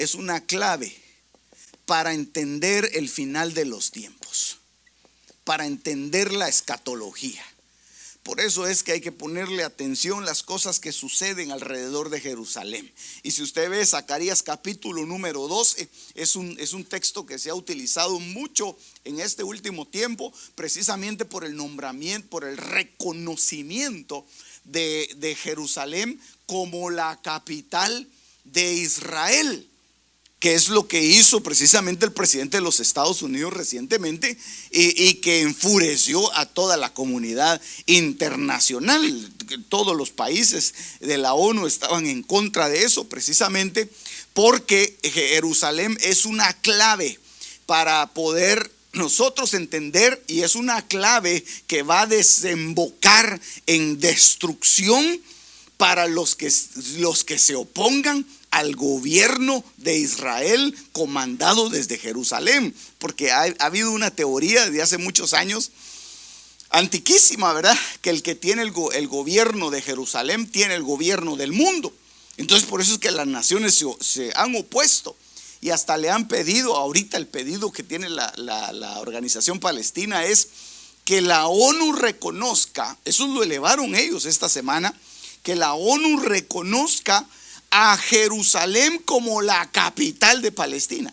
es una clave para entender el final de los tiempos, para entender la escatología. Por eso es que hay que ponerle atención a las cosas que suceden alrededor de Jerusalén. Y si usted ve Zacarías capítulo número 12, es un texto que se ha utilizado mucho en este último tiempo, precisamente por el nombramiento, por el reconocimiento de Jerusalén como la capital de Israel, que es lo que hizo precisamente el presidente de los Estados Unidos recientemente y que enfureció a toda la comunidad internacional. Todos los países de la ONU estaban en contra de eso, precisamente porque Jerusalén es una clave para poder nosotros entender, y es una clave que va a desembocar en destrucción para los que se opongan al gobierno de Israel comandado desde Jerusalén, porque ha habido una teoría desde hace muchos años, antiquísima, ¿verdad?, que el que tiene el gobierno de Jerusalén tiene el gobierno del mundo. Entonces por eso es que las naciones se han opuesto y hasta le han pedido, ahorita el pedido que tiene la organización palestina es que la ONU reconozca, eso lo elevaron ellos esta semana, que la ONU reconozca a Jerusalén como la capital de Palestina.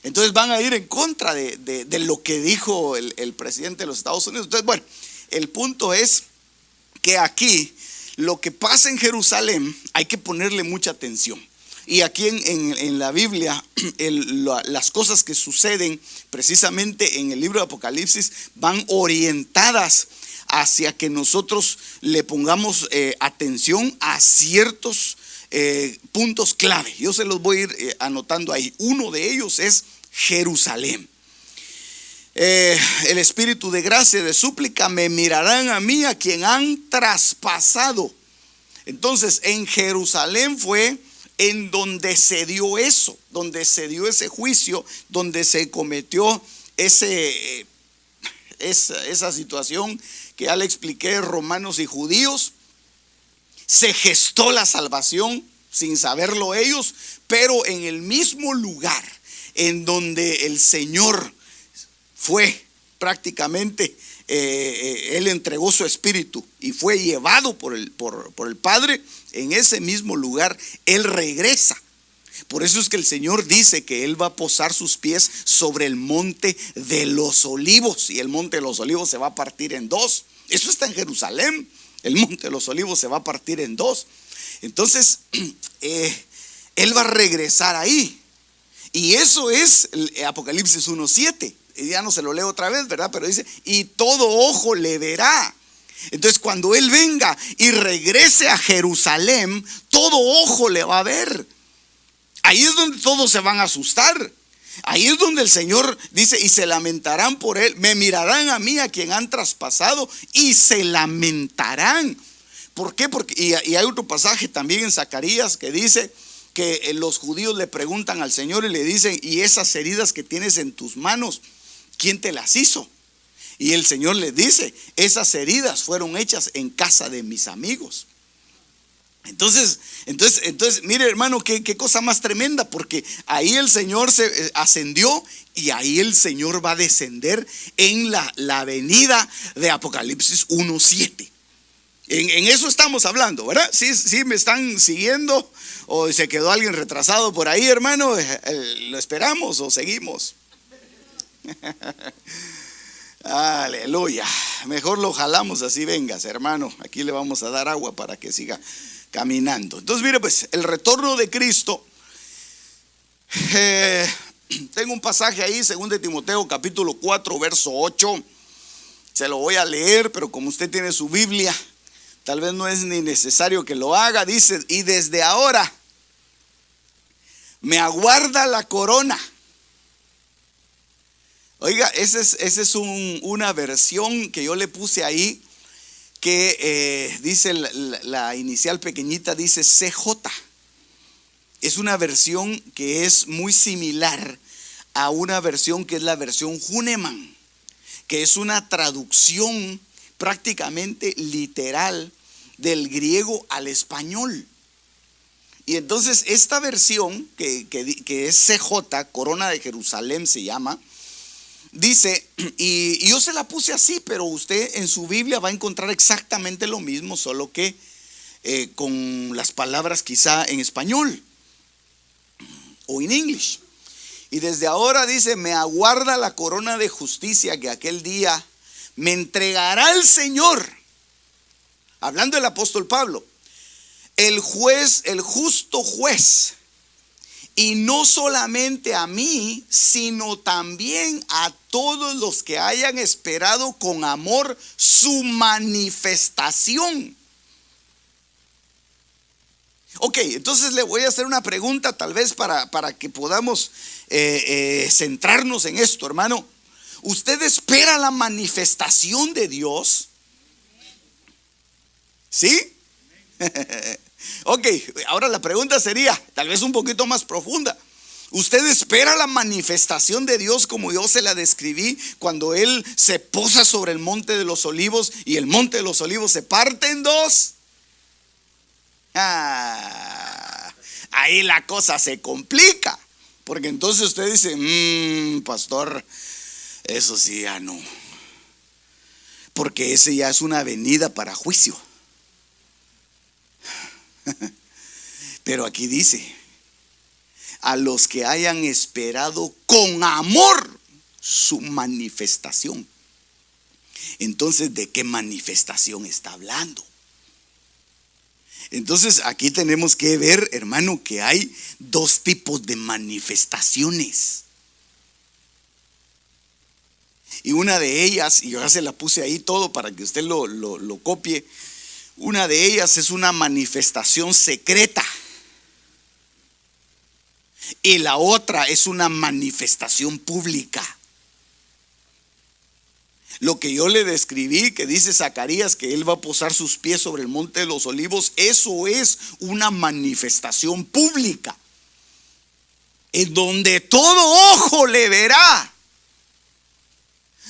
Entonces van a ir en contra de lo que dijo el presidente de los Estados Unidos. Entonces, bueno, el punto es que aquí lo que pasa en Jerusalén hay que ponerle mucha atención. Y aquí en la Biblia, las cosas que suceden precisamente en el libro de Apocalipsis van orientadas hacia que nosotros le pongamos atención a ciertos puntos clave. Yo se los voy a ir anotando ahí. Uno de ellos es Jerusalén. El espíritu de gracia y de súplica me mirarán a mí, a quien han traspasado. Entonces en Jerusalén fue en donde se dio eso, donde se dio ese juicio, donde se cometió esa situación que ya le expliqué, romanos y judíos. Se gestó la salvación sin saberlo ellos, pero en el mismo lugar en donde el Señor fue prácticamente, Él entregó su espíritu y fue llevado por el Padre, en ese mismo lugar Él regresa. Por eso es que el Señor dice que Él va a posar sus pies sobre el monte de los olivos, y el monte de los olivos se va a partir en dos. Eso está en Jerusalén. El monte de los olivos se va a partir en dos. Entonces Él va a regresar ahí. Y eso es Apocalipsis 1:7. Ya no se lo leo otra vez, ¿verdad? Pero dice, y todo ojo le verá. Entonces cuando Él venga y regrese a Jerusalén, todo ojo le va a ver. Ahí es donde todos se van a asustar. Ahí es donde el Señor dice, y se lamentarán por Él. Me mirarán a mí, a quien han traspasado, y se lamentarán. ¿Por qué? Porque, y hay otro pasaje también en Zacarías que dice que los judíos le preguntan al Señor y le dicen, y esas heridas que tienes en tus manos, ¿quién te las hizo? Y el Señor les dice, esas heridas fueron hechas en casa de mis amigos. Entonces, mire hermano, qué cosa más tremenda, porque ahí el Señor se ascendió y ahí el Señor va a descender en la venida de Apocalipsis 1:7. En eso estamos hablando, ¿verdad? Sí me están siguiendo, o se quedó alguien retrasado por ahí, hermano. ¿Lo esperamos o seguimos? Aleluya. Mejor lo jalamos así, vengas, hermano. Aquí le vamos a dar agua para que siga caminando. Entonces mire pues, el retorno de Cristo, tengo un pasaje ahí, 2 Timoteo capítulo 4 verso 8, se lo voy a leer, pero como usted tiene su Biblia, tal vez no es ni necesario que lo haga. Dice, y desde ahora me aguarda la corona. Oiga, esa es una versión que yo le puse ahí, que dice la inicial pequeñita, dice CJ. Es una versión que es muy similar a una versión que es la versión Huneman, que es una traducción prácticamente literal del griego al español. Y entonces esta versión, que es CJ, Corona de Jerusalén se llama, dice, y yo se la puse así, pero usted en su Biblia va a encontrar exactamente lo mismo, solo que con las palabras quizá en español o en inglés. Y desde ahora dice: me aguarda la corona de justicia que aquel día me entregará el Señor. Hablando del apóstol Pablo, el juez, el justo juez. Y no solamente a mí, sino también a todos los que hayan esperado con amor su manifestación. Ok, entonces le voy a hacer una pregunta tal vez para que podamos centrarnos en esto, hermano. ¿Usted espera la manifestación de Dios? ¿Sí? Ok, ahora la pregunta sería tal vez un poquito más profunda. ¿Usted espera la manifestación de Dios como yo se la describí cuando Él se posa sobre el monte de los olivos y el monte de los olivos se parte en dos? Ahí la cosa se complica, porque entonces usted dice: pastor, eso sí ya no, porque ese ya es una venida para juicio. Pero aquí dice: a los que hayan esperado con amor su manifestación. Entonces, ¿de qué manifestación está hablando? Entonces aquí tenemos que ver, hermano, que hay dos tipos de manifestaciones. Y una de ellas, y yo ya se la puse ahí todo para que usted lo copie. Una de ellas es una manifestación secreta. Y la otra es una manifestación pública. Lo que yo le describí, que dice Zacarías que él va a posar sus pies sobre el monte de los olivos, eso es una manifestación pública, en donde todo ojo le verá.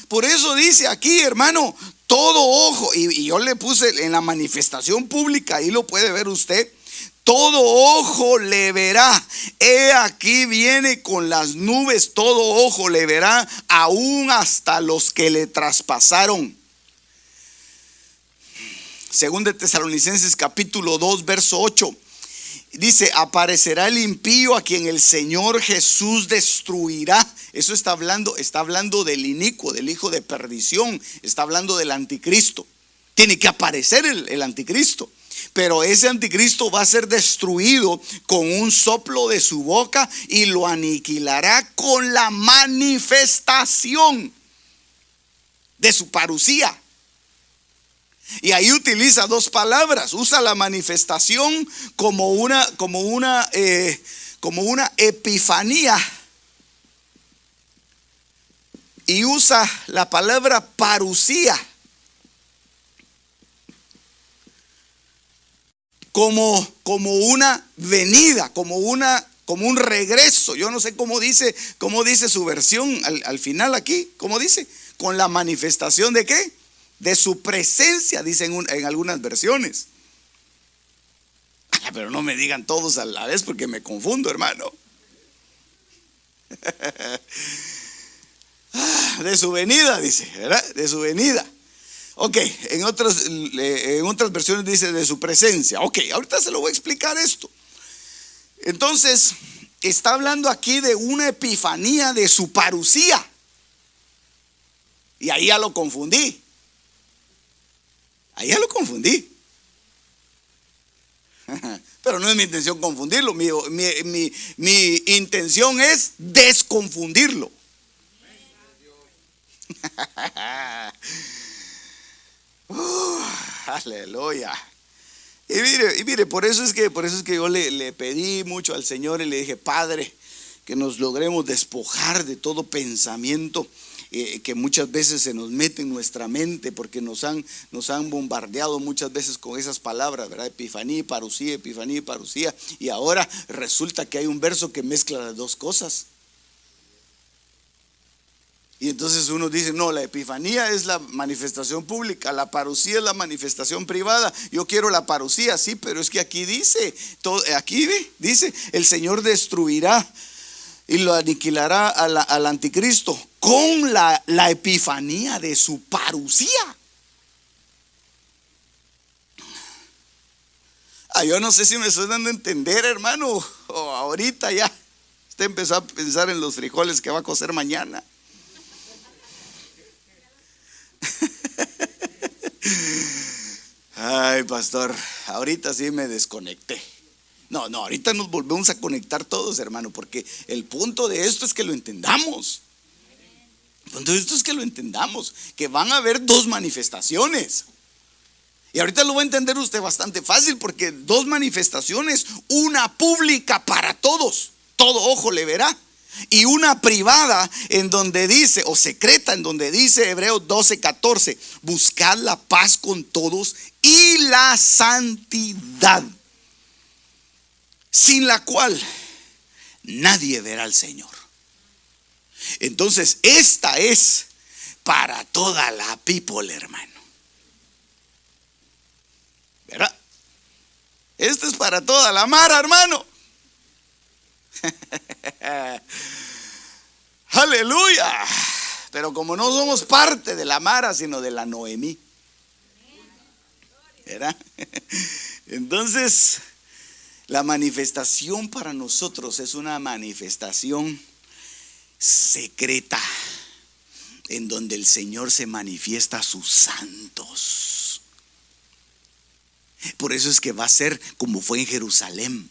Por eso dice aquí, hermano, todo ojo, y yo le puse en la manifestación pública, ahí lo puede ver usted. Todo ojo le verá. He aquí viene con las nubes, todo ojo le verá, aún hasta los que le traspasaron. Según de Tesalonicenses capítulo 2 verso 8. Dice: aparecerá el impío a quien el Señor Jesús destruirá. Eso está hablando del inicuo, del hijo de perdición. Está hablando del anticristo. Tiene que aparecer el anticristo. Pero ese anticristo va a ser destruido con un soplo de su boca y lo aniquilará con la manifestación de su parucía. Y ahí utiliza dos palabras. Usa la manifestación como una epifanía. Y usa la palabra parucía como una venida, como un regreso. Yo no sé cómo dice su versión al final aquí. ¿Cómo dice? Con la manifestación ¿de qué? De su presencia, dicen en algunas versiones. Pero no me digan todos a la vez porque me confundo, hermano. De su venida, dice, ¿verdad? De su venida. Ok, en otras versiones dice de su presencia. Ok, ahorita se lo voy a explicar esto. Entonces, está hablando aquí de una epifanía de su parucía. Y ahí ya lo confundí. Pero no es mi intención confundirlo. Mi intención es desconfundirlo. Aleluya. Y mire, por eso es que yo le pedí mucho al Señor y le dije: Padre, que nos logremos despojar de todo pensamiento que muchas veces se nos mete en nuestra mente, porque nos han bombardeado muchas veces con esas palabras, ¿verdad? Epifanía y parucía, y ahora resulta que hay un verso que mezcla las dos cosas. Y entonces uno dice, no, la epifanía es la manifestación pública, la parucía es la manifestación privada. Yo quiero la parucía, sí, pero es que aquí dice, dice, el Señor destruirá y lo aniquilará al anticristo con la epifanía de su parucía. Yo no sé si me estoy dando a entender, hermano. Ahorita ya usted empezó a pensar en los frijoles que va a cocer mañana. Ay, pastor, ahorita sí me desconecté. No, ahorita nos volvemos a conectar todos, hermano, porque el punto de esto es que lo entendamos. El punto de esto es que lo entendamos, que van a haber dos manifestaciones. Y ahorita lo va a entender usted bastante fácil, porque dos manifestaciones, una pública para todos, todo ojo le verá, y una privada en donde dice, o secreta en donde dice Hebreos 12:14, buscad la paz con todos y la santidad, sin la cual nadie verá al Señor. Entonces esta es para toda la people, hermano. ¿Verdad? Esto es para toda la mara, hermano. Aleluya. Pero como no somos parte de la mara, sino de la Noemí, ¿verdad? Entonces, la manifestación para nosotros es una manifestación secreta, en donde el Señor se manifiesta a sus santos. Por eso es que va a ser como fue en Jerusalén.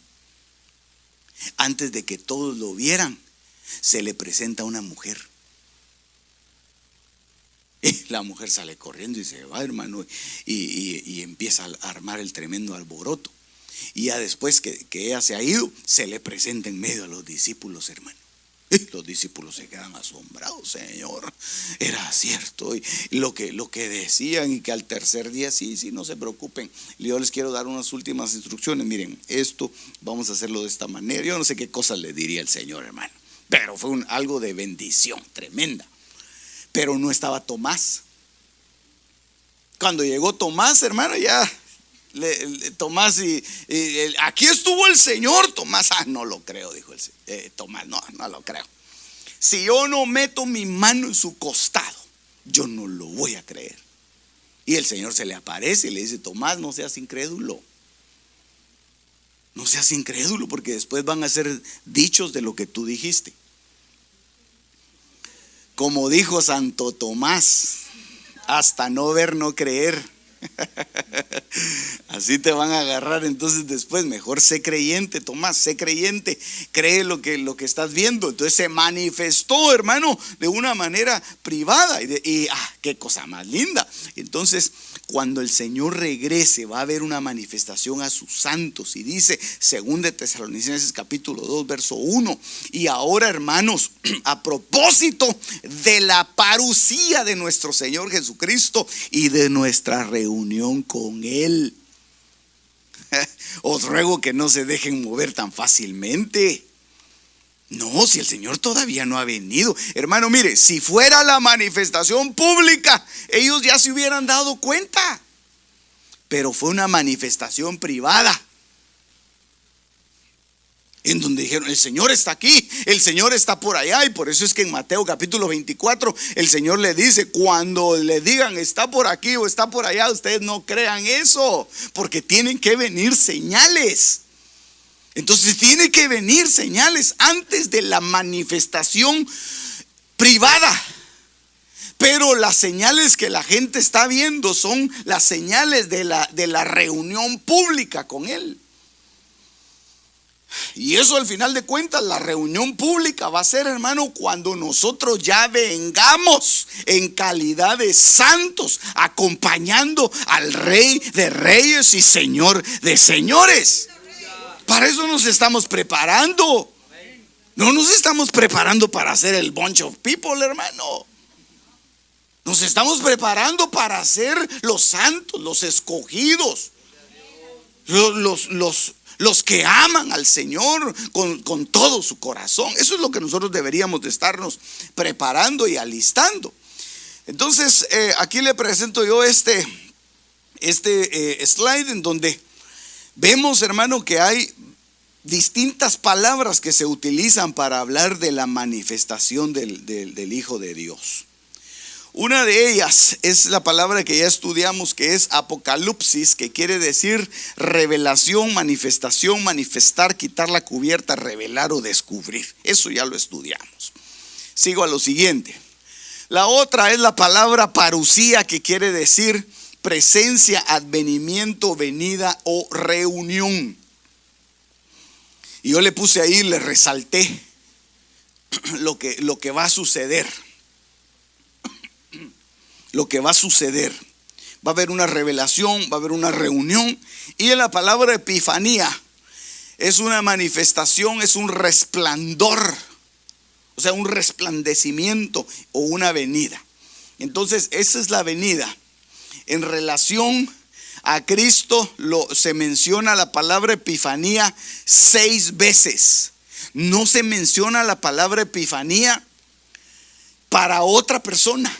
Antes de que todos lo vieran, se le presenta una mujer. Y la mujer sale corriendo y se va, hermano, y empieza a armar el tremendo alboroto. Y ya después que ella se ha ido, se le presenta en medio a los discípulos, hermano. Y los discípulos se quedan asombrados. Señor, era cierto y lo que decían, y que al tercer día, sí, no se preocupen, yo les quiero dar unas últimas instrucciones. Miren, esto vamos a hacerlo de esta manera. Yo no sé qué cosas le diría el Señor, hermano, pero fue algo de bendición tremenda. Pero no estaba Tomás. Cuando llegó Tomás, hermano, ya Tomás aquí estuvo el Señor. Tomás, no lo creo, dijo Tomás, no lo creo. Si yo no meto mi mano en su costado, yo no lo voy a creer. Y el Señor se le aparece y le dice, Tomás, no seas incrédulo. No seas incrédulo, porque después van a ser dichos de lo que tú dijiste. Como dijo Santo Tomás, hasta no ver, no creer. Así te van a agarrar. Entonces después, mejor sé creyente, Tomás, sé creyente, cree lo que estás viendo. Entonces se manifestó, hermano, de una manera privada y qué cosa más linda. Entonces, cuando el Señor regrese, va a haber una manifestación a sus santos. Y dice 2 de Tesalonicenses capítulo 2 verso 1. Y ahora, hermanos, a propósito de la parucía de nuestro Señor Jesucristo y de nuestra reunión con Él, os ruego que no se dejen mover tan fácilmente. No, si el Señor todavía no ha venido. Hermano, mire, si fuera la manifestación pública, ellos ya se hubieran dado cuenta. Pero fue una manifestación privada, en donde dijeron, el Señor está aquí, el Señor está por allá. Y por eso es que en Mateo capítulo 24 el Señor le dice, cuando le digan está por aquí o está por allá, ustedes no crean eso, porque tienen que venir señales. Entonces tiene que venir señales antes de la manifestación privada. Pero las señales que la gente está viendo son las señales de la reunión pública con Él. Y eso, al final de cuentas, la reunión pública va a ser, hermano, cuando nosotros ya vengamos en calidad de santos, acompañando al Rey de Reyes y Señor de Señores. Para eso nos estamos preparando. No nos estamos preparando para ser el bunch of people, hermano. Nos estamos preparando para ser los santos, los escogidos, los que aman al Señor con todo su corazón. Eso es lo que nosotros deberíamos de estarnos preparando y alistando. Entonces, aquí le presento yo este slide en donde vemos, hermano, que hay distintas palabras que se utilizan para hablar de la manifestación del Hijo de Dios. Una de ellas es la palabra que ya estudiamos, que es apocalipsis, que quiere decir revelación, manifestación, manifestar, quitar la cubierta, revelar o descubrir. Eso ya lo estudiamos. Sigo a lo siguiente. La otra es la palabra parusía, que quiere decir presencia, advenimiento, venida o reunión. Y yo le puse ahí, le resalté lo que va a suceder. Lo que va a suceder. Va a haber una revelación, va a haber una reunión. Y en la palabra epifanía es una manifestación, es un resplandor. O sea, un resplandecimiento o una venida. Entonces, esa es la venida. En relación a Cristo se menciona la palabra epifanía 6 veces. No se menciona la palabra epifanía para otra persona,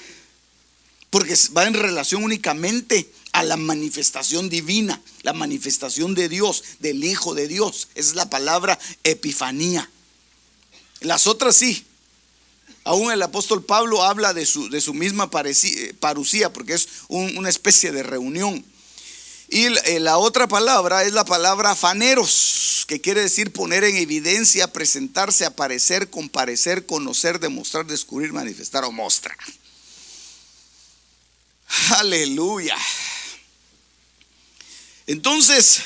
porque va en relación únicamente a la manifestación divina, la manifestación de Dios, del Hijo de Dios. Esa es la palabra epifanía. Las otras sí. Aún el apóstol Pablo habla de su misma parusía, porque es una especie de reunión. Y la otra palabra es la palabra faneros, que quiere decir poner en evidencia, presentarse, aparecer, comparecer, conocer, demostrar, descubrir, manifestar o mostrar. Aleluya. Entonces,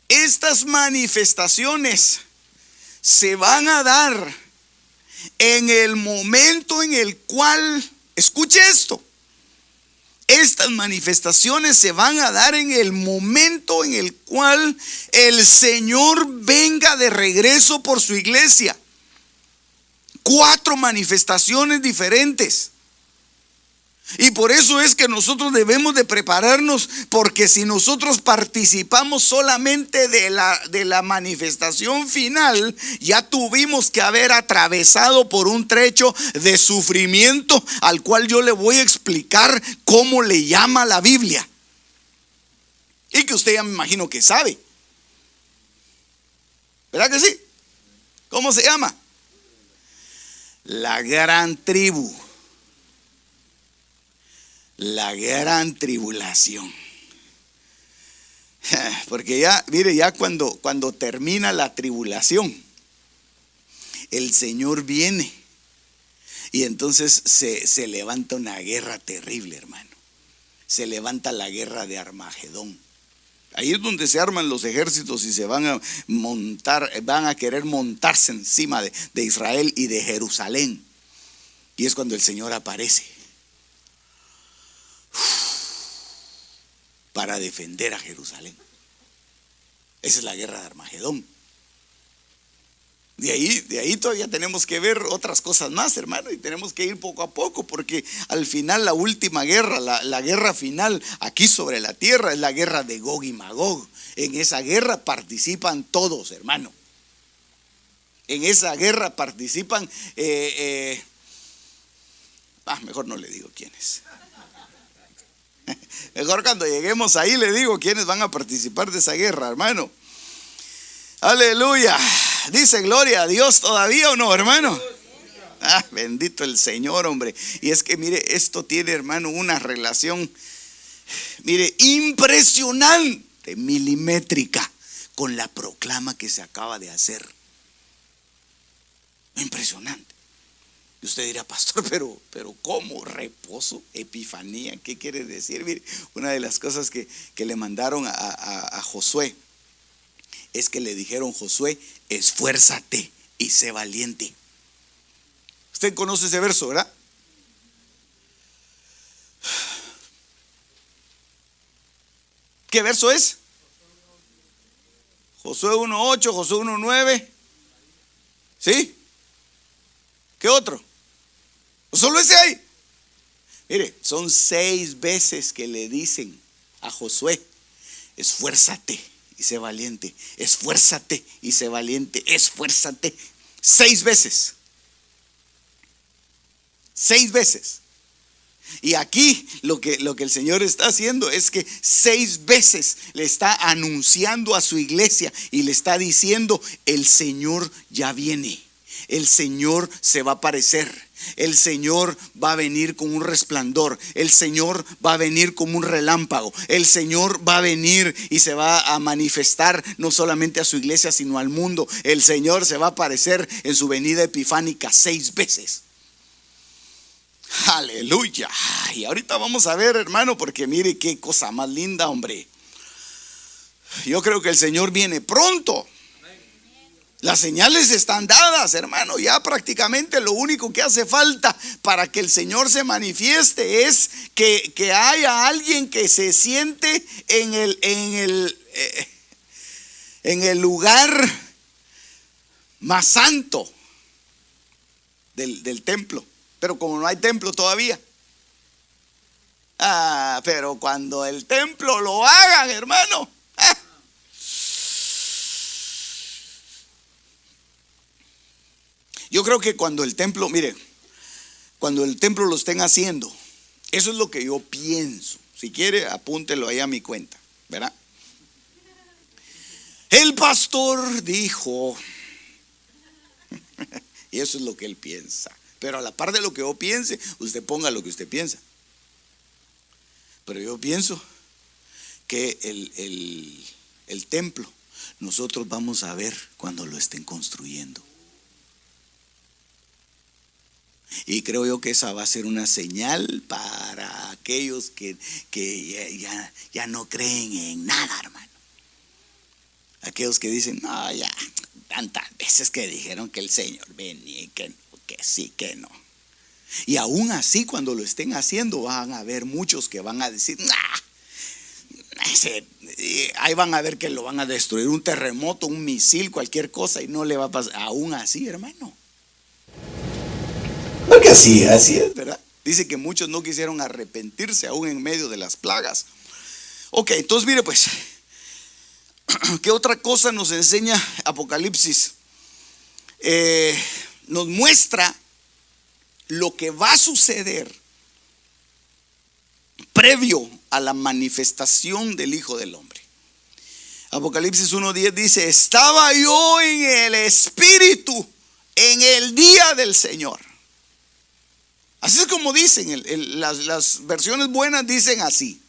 estas manifestaciones se van a dar en el momento en el cual, escuche esto, estas manifestaciones se van a dar en el momento en el cual el Señor venga de regreso por su iglesia. 4 manifestaciones diferentes. Y por eso es que nosotros debemos de prepararnos, porque si nosotros participamos solamente de la manifestación final, ya tuvimos que haber atravesado por un trecho de sufrimiento, al cual yo le voy a explicar cómo le llama la Biblia. Y que usted ya me imagino que sabe. ¿Verdad que sí? ¿Cómo se llama? La gran tribu. La gran tribulación. Porque ya, mire, ya cuando termina la tribulación, el Señor viene. Y entonces se levanta una guerra terrible, hermano. Se levanta la guerra de Armagedón. Ahí es donde se arman los ejércitos y se van a montar, van a querer montarse encima de Israel y de Jerusalén. Y es cuando el Señor aparece para defender a Jerusalén. Esa es la guerra de Armagedón. De ahí todavía tenemos que ver otras cosas más, hermano, y tenemos que ir poco a poco, porque al final la última guerra, la guerra final aquí sobre la tierra, es la guerra de Gog y Magog. En esa guerra participan todos, hermano. En esa guerra participan mejor no le digo quiénes. Mejor cuando lleguemos ahí le digo quiénes van a participar de esa guerra, hermano. Aleluya. Dice gloria a Dios todavía, ¿o no, hermano? Bendito el Señor, hombre. Y es que mire, esto tiene, hermano, una relación, mire, impresionante, milimétrica, con la proclama que se acaba de hacer. Impresionante. Y usted dirá, pastor, pero ¿cómo? Reposo, epifanía, ¿qué quiere decir? Mire, una de las cosas que le mandaron a Josué es que le dijeron: Josué, esfuérzate y sé valiente. Usted conoce ese verso, ¿verdad? ¿Qué verso es? Josué 1:8, Josué 1:9. ¿Sí? ¿Qué otro? Solo ese hay. Mire, son 6 veces que le dicen a Josué: esfuérzate y sé valiente. Esfuérzate y sé valiente. Esfuérzate. 6 veces. 6 veces. Y aquí lo que el Señor está haciendo es que 6 veces le está anunciando a su iglesia y le está diciendo: el Señor ya viene, el Señor se va a aparecer, el Señor va a venir con un resplandor, el Señor va a venir como un relámpago, el Señor va a venir y se va a manifestar no solamente a su iglesia sino al mundo. El Señor se va a aparecer en su venida epifánica 6 veces. Aleluya. Y ahorita vamos a ver, hermano, porque mire qué cosa más linda, hombre. Yo creo que el Señor viene pronto. Las señales están dadas, hermano. Ya prácticamente lo único que hace falta para que el Señor se manifieste es que haya alguien que se siente en el lugar más santo del templo. Pero como no hay templo todavía. Pero cuando el templo lo hagan, hermano. Yo creo que cuando el templo, mire, cuando el templo lo estén haciendo, eso es lo que yo pienso. Si quiere, apúntelo ahí a mi cuenta, ¿verdad? El pastor dijo, y eso es lo que él piensa. Pero a la par de lo que yo piense, usted ponga lo que usted piensa. Pero yo pienso que el templo nosotros vamos a ver cuando lo estén construyendo. Y creo yo que esa va a ser una señal para aquellos que ya no creen en nada, hermano. Aquellos que dicen: no, ya tantas veces que dijeron que el Señor venía y que sí, que no. Y aún así, cuando lo estén haciendo, van a haber muchos que van a decir: ahí van a ver que lo van a destruir, un terremoto, un misil, cualquier cosa, y no le va a pasar. Aún así, hermano. Porque así es, ¿verdad? Dice que muchos no quisieron arrepentirse aún en medio de las plagas. Ok, entonces mire pues, ¿qué otra cosa nos enseña Apocalipsis? Nos muestra lo que va a suceder previo a la manifestación del Hijo del Hombre. Apocalipsis 1:10 dice: estaba yo en el Espíritu en el día del Señor. Así es como dicen, las versiones buenas dicen así: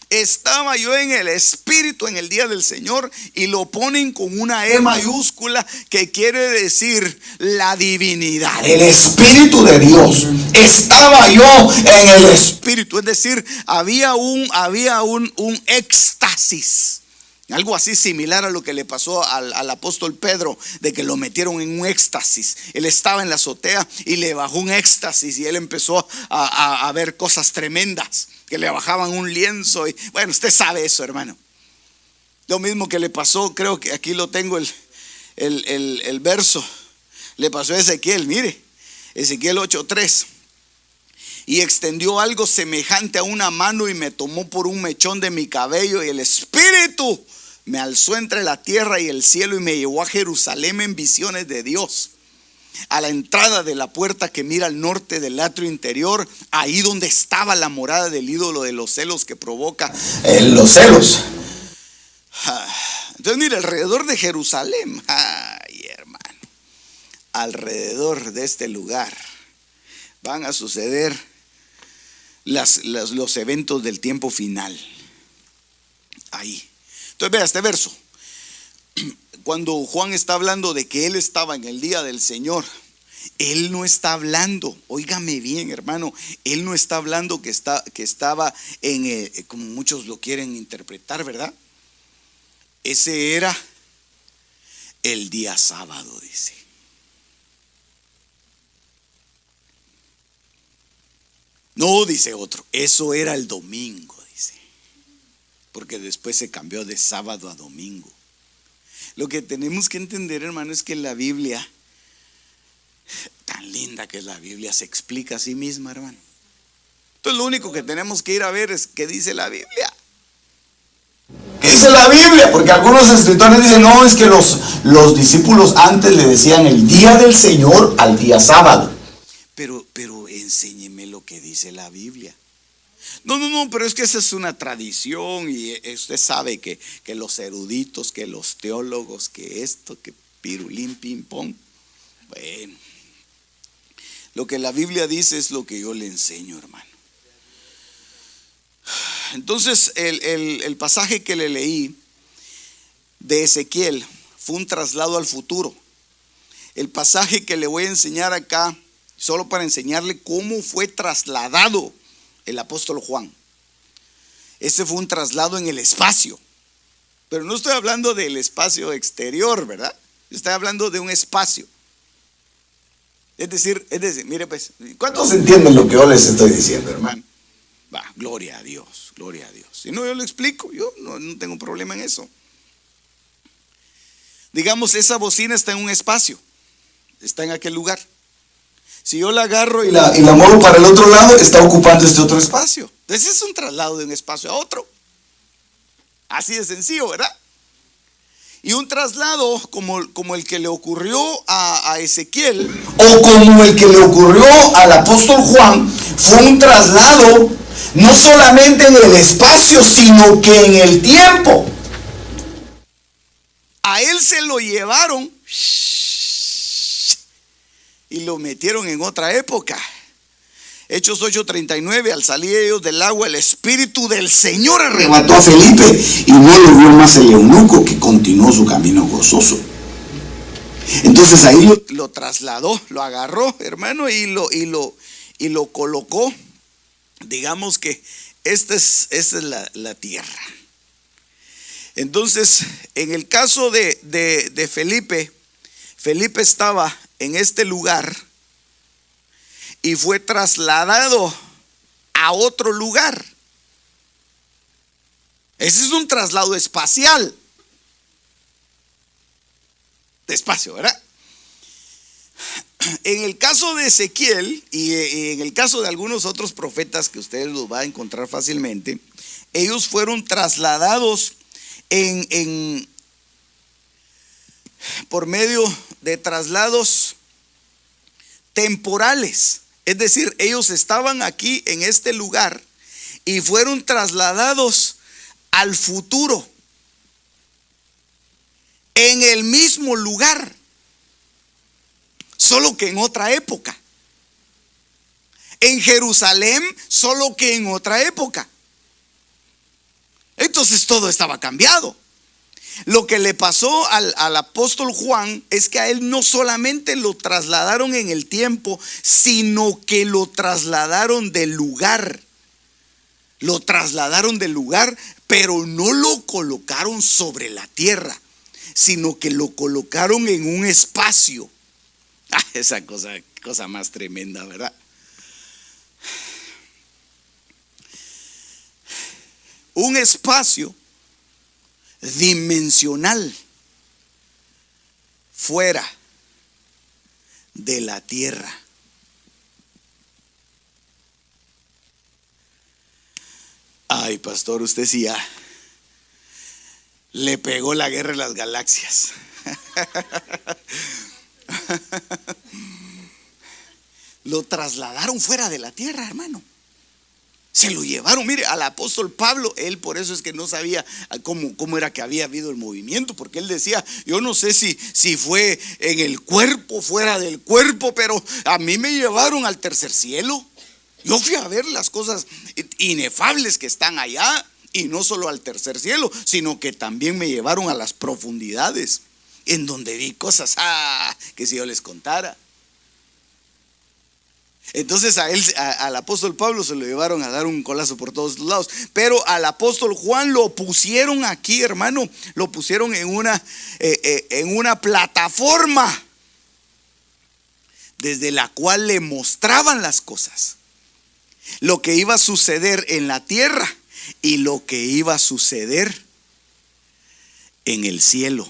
estaba yo en el Espíritu en el día del Señor, y lo ponen con una E mayúscula que quiere decir la divinidad, el Espíritu de Dios. Estaba yo en el Espíritu, es decir, había un éxtasis. Algo así similar a lo que le pasó al apóstol Pedro, de que lo metieron en un éxtasis. Él estaba en la azotea y le bajó un éxtasis y él empezó a ver cosas tremendas, que le bajaban un lienzo. Y bueno, usted sabe eso, hermano. Lo mismo que le pasó, creo que aquí lo tengo el verso, le pasó a Ezequiel. Mire, Ezequiel 8:3. Y extendió algo semejante a una mano y me tomó por un mechón de mi cabello, y el Espíritu me alzó entre la tierra y el cielo y me llevó a Jerusalén en visiones de Dios, a la entrada de la puerta que mira al norte del atrio interior, ahí donde estaba la morada del ídolo de los celos que provoca los celos. Entonces mire, alrededor de Jerusalén, ay hermano, alrededor de este lugar van a suceder los eventos del tiempo final. Ahí. Entonces vea este verso. Cuando Juan está hablando de que él estaba en el día del Señor, él no está hablando, óigame bien, hermano, él no está hablando que estaba en como muchos lo quieren interpretar, ¿verdad? Ese era el día sábado, dice. No, dice otro, eso era el domingo, dice, porque después se cambió de sábado a domingo. Lo que tenemos que entender, hermano, es que la Biblia, tan linda que es la Biblia, se explica a sí misma, hermano. Entonces lo único que tenemos que ir a ver es qué dice la Biblia. ¿Qué dice la Biblia, porque algunos escritores dicen, no, es que los discípulos antes le decían el día del Señor al día sábado. Pero enséñeme lo que dice la Biblia. No, pero es que esa es una tradición y usted sabe que los eruditos, que los teólogos, que esto, que pirulín, ping pong. Bueno, lo que la Biblia dice es lo que yo le enseño, hermano. Entonces, el pasaje que le leí de Ezequiel fue un traslado al futuro. El pasaje que le voy a enseñar acá, solo para enseñarle cómo fue trasladado el apóstol Juan. Ese fue un traslado en el espacio. Pero no estoy hablando del espacio exterior, ¿verdad? Estoy hablando de un espacio. Es decir, mire pues, ¿Cuántos entienden lo que yo les estoy diciendo, hermano? Va, gloria a Dios, gloria a Dios. Si no, yo lo explico, yo no tengo problema en eso. Digamos, esa bocina está en un espacio, está en aquel lugar. Si yo la agarro y la muevo para el otro lado, está ocupando este otro espacio. Entonces es un traslado de un espacio a otro. Así de sencillo, ¿verdad? Y un traslado como el que le ocurrió a Ezequiel, o como el que le ocurrió al apóstol Juan, fue un traslado no solamente en el espacio, sino que en el tiempo. A él se lo llevaron y lo metieron en otra época. Hechos 8:39, al salir ellos del agua, el Espíritu del Señor arrebató a Felipe y no lo vio más el eunuco, que continuó su camino gozoso. Entonces ahí lo trasladó, lo agarró, hermano, y lo colocó. Digamos que esta es la tierra. Entonces, en el caso de Felipe, Felipe estaba en este lugar y fue trasladado a otro lugar. Ese es un traslado espacial. De espacio, ¿verdad? En el caso de Ezequiel y en el caso de algunos otros profetas que ustedes los van a encontrar fácilmente, ellos fueron trasladados por medio de traslados temporales. Es decir, ellos estaban aquí en este lugar y fueron trasladados al futuro en el mismo lugar, solo que en otra época. En Jerusalén, solo que en otra época. Entonces todo estaba cambiado. Lo que le pasó al apóstol Juan es que a él no solamente lo trasladaron en el tiempo, sino que lo trasladaron del lugar. Lo trasladaron del lugar, pero no lo colocaron sobre la tierra, sino que lo colocaron en un espacio. Esa cosa más tremenda, ¿verdad? Un espacio dimensional fuera de la tierra. Ay, pastor, usted sí ya le pegó la guerra de las galaxias. Lo trasladaron fuera de la tierra, hermano. Se lo llevaron, mire, al apóstol Pablo. Él por eso es que no sabía cómo era que había habido el movimiento, porque él decía, yo no sé si fue en el cuerpo, fuera del cuerpo, pero a mí me llevaron al tercer cielo. Yo fui a ver las cosas inefables que están allá, y no solo al tercer cielo, sino que también me llevaron a las profundidades, en donde vi cosas que si yo les contara. Entonces al apóstol Pablo se lo llevaron a dar un colazo por todos lados, pero al apóstol Juan lo pusieron aquí, hermano, lo pusieron en una plataforma desde la cual le mostraban las cosas, lo que iba a suceder en la tierra y lo que iba a suceder en el cielo.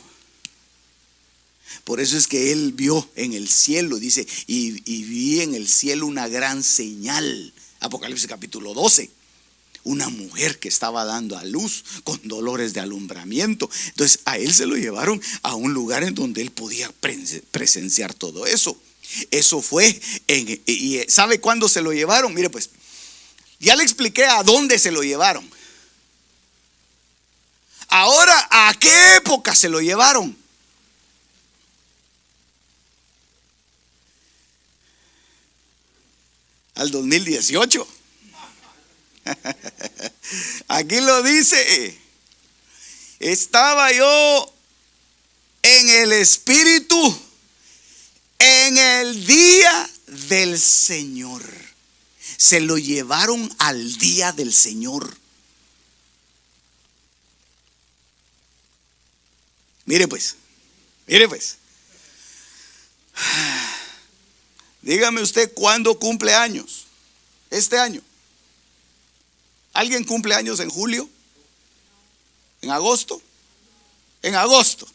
Por eso es que él vio en el cielo, dice, y vi en el cielo una gran señal. Apocalipsis capítulo 12. una mujer que estaba dando a luz con dolores de alumbramiento. Entonces a él se lo llevaron a un lugar en donde él podía presenciar todo eso. Eso fue y ¿sabe cuándo se lo llevaron? Mire pues, ya le expliqué a dónde se lo llevaron. Ahora, ¿a qué época se lo llevaron? Al 2018. Aquí lo dice. Estaba yo en el Espíritu en el día del Señor. Se lo llevaron al día del Señor. Mire pues. Dígame usted cuándo cumple años. Este año. ¿Alguien cumple años en julio? ¿En agosto? En agosto.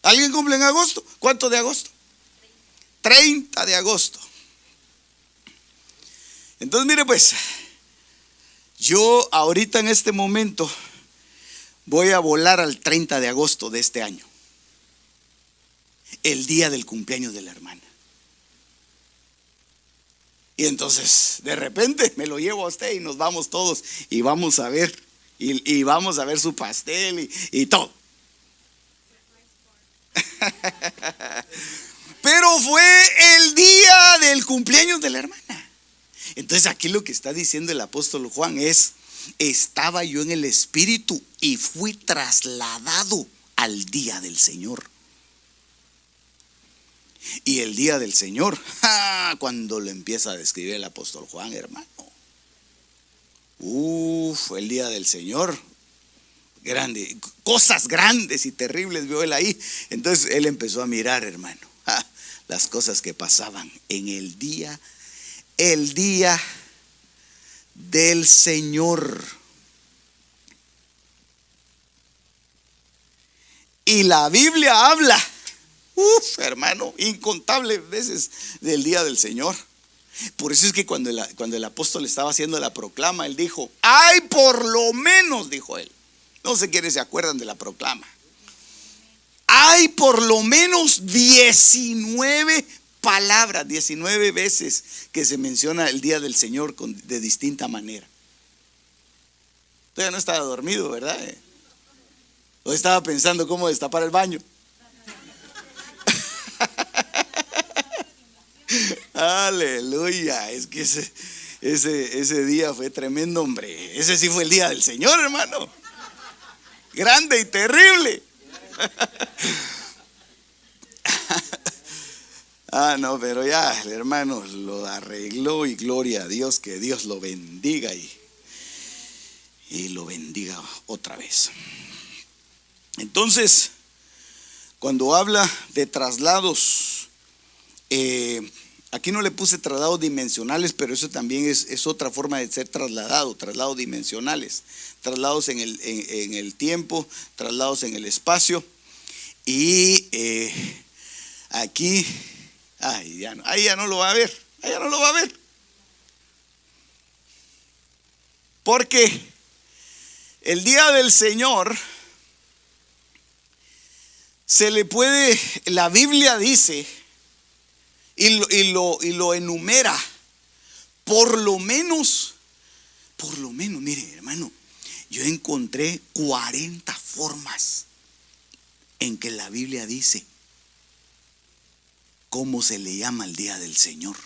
¿Alguien cumple en agosto? ¿Cuánto de agosto? 30 de agosto. Entonces mire pues, yo ahorita en este momento voy a volar al 30 de agosto de este año, el día del cumpleaños de la hermana. Y entonces de repente me lo llevo a usted y nos vamos todos y vamos a ver y vamos a ver su pastel y todo. Pero fue el día del cumpleaños de la hermana. Entonces aquí lo que está diciendo el apóstol Juan es: estaba yo en el Espíritu y fui trasladado al día del Señor. Y el día del Señor, cuando lo empieza a describir el apóstol Juan, hermano. El día del Señor, grande, cosas grandes y terribles vio él ahí. Entonces él empezó a mirar, hermano, las cosas que pasaban en el día del Señor. Y la Biblia habla, hermano, incontables veces del día del Señor. Por eso es que cuando el apóstol estaba haciendo la proclama, él dijo: hay por lo menos, dijo él. No sé quiénes se acuerdan de la proclama. Hay por lo menos 19 palabras, 19 veces que se menciona el día del Señor de distinta manera. Todavía no estaba dormido, ¿verdad? O estaba pensando cómo destapar el baño. Aleluya. Es que ese día fue tremendo, hombre. Ese sí fue el día del Señor, hermano. Grande y terrible. No, pero ya el hermano lo arregló y gloria a Dios, que Dios lo bendiga y lo bendiga otra vez. Entonces, cuando habla de traslados, aquí no le puse traslados dimensionales, pero eso también es otra forma de ser trasladado, traslados dimensionales, traslados en el tiempo, traslados en el espacio. Y aquí, ahí ya no lo va a ver, porque el día del Señor se le puede, la Biblia dice y lo enumera, por lo menos, mire, hermano, yo encontré 40 formas en que la Biblia dice cómo se le llama el día del Señor.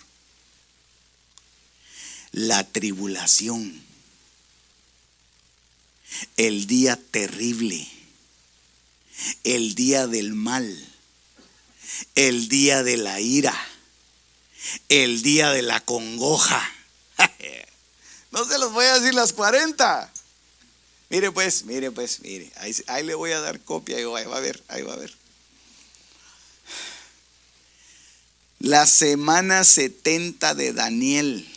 La tribulación, el día terrible, el día del mal, el día de la ira, el día de la congoja. No se los voy a decir las 40. Mire pues, ahí le voy a dar copia y ahí va a ver. La semana 70 de Daniel.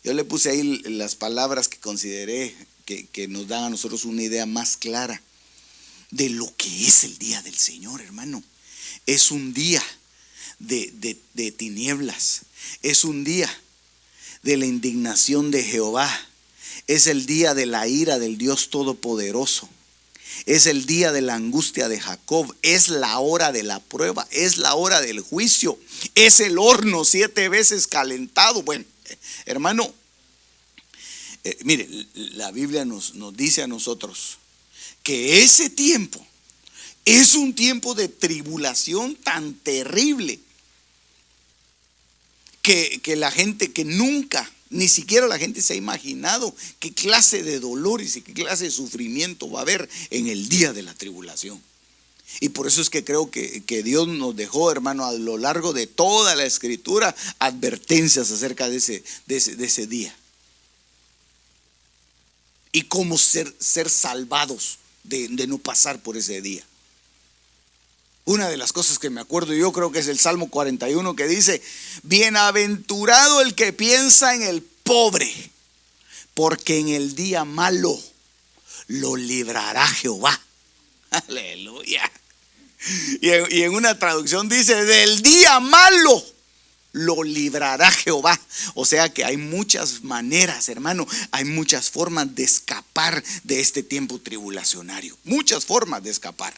Yo le puse ahí las palabras que consideré que nos dan a nosotros una idea más clara de lo que es el día del Señor, hermano. Es un día de tinieblas. Es un día de la indignación de Jehová. Es el día de la ira del Dios Todopoderoso. Es el día de la angustia de Jacob. Es la hora de la prueba. Es la hora del juicio. Es el horno 7 veces calentado. Bueno, hermano, mire, la Biblia nos dice a nosotros que ese tiempo es un tiempo de tribulación tan terrible que la gente, que nunca, ni siquiera la gente se ha imaginado qué clase de dolores y qué clase de sufrimiento va a haber en el día de la tribulación. Y por eso es que creo que Dios nos dejó, hermano, a lo largo de toda la Escritura, advertencias acerca de ese día. Y cómo ser salvados de no pasar por ese día. Una de las cosas que me acuerdo yo creo que es el Salmo 41 que dice: bienaventurado el que piensa en el pobre, porque en el día malo lo librará Jehová. Aleluya. Y en una traducción dice: del día malo lo librará Jehová. O sea que hay muchas maneras, hermano, hay muchas formas de escapar de este tiempo tribulacionario. Muchas formas de escapar.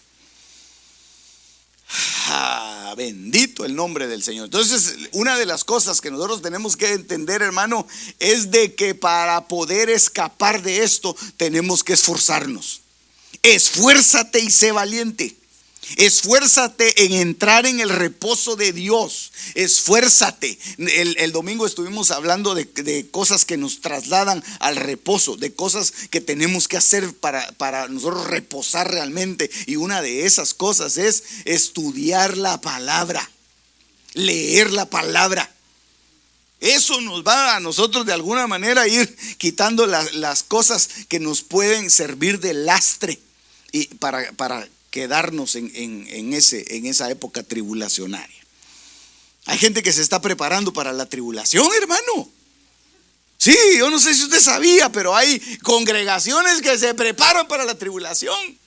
Bendito el nombre del Señor. Entonces, una de las cosas que nosotros tenemos que entender, hermano, es de que para poder escapar de esto tenemos que esforzarnos. Esfuérzate y sé valiente. Esfuérzate en entrar en el reposo de Dios. Esfuérzate. El domingo estuvimos hablando de cosas que nos trasladan al reposo, de cosas que tenemos que hacer para nosotros reposar realmente. Y una de esas cosas es estudiar la palabra, leer la palabra. Eso nos va a nosotros de alguna manera ir quitando las cosas que nos pueden servir de lastre y para quedarnos en esa época tribulacionaria. Hay gente que se está preparando para la tribulación, hermano. Sí, yo no sé si usted sabía, pero hay congregaciones que se preparan para la tribulación.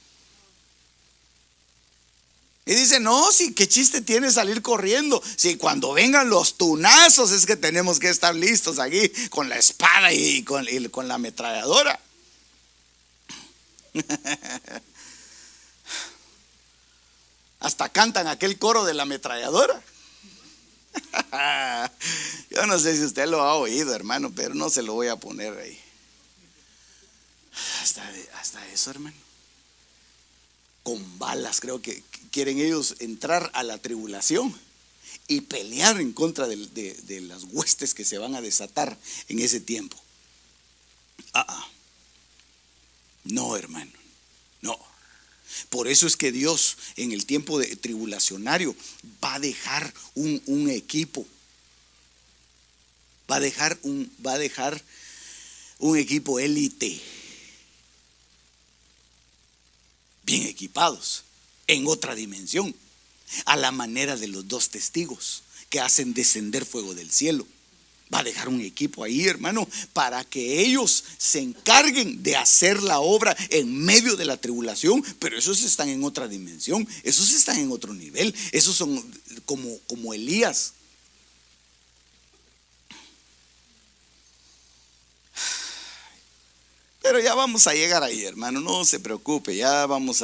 Y dicen: no, sí, qué chiste tiene salir corriendo. Si cuando vengan los tunazos es que tenemos que estar listos aquí con la espada y con la ametralladora. Hasta cantan aquel coro de la ametralladora. Yo no sé si usted lo ha oído, hermano, pero no se lo voy a poner ahí. Hasta eso, hermano. Con balas, creo que quieren ellos entrar a la tribulación y pelear en contra de las huestes que se van a desatar en ese tiempo. No, hermano, no. Por eso es que Dios en el tiempo de tribulacionario va a dejar un equipo. Va a dejar un equipo élite, bien equipados, en otra dimensión, a la manera de los 2 testigos que hacen descender fuego del cielo. Va a dejar un equipo ahí, hermano, para que ellos se encarguen de hacer la obra en medio de la tribulación. Pero esos están en otra dimensión, esos están en otro nivel. Esos son como Elías. Pero ya vamos a llegar ahí, hermano, no se preocupe, ya vamos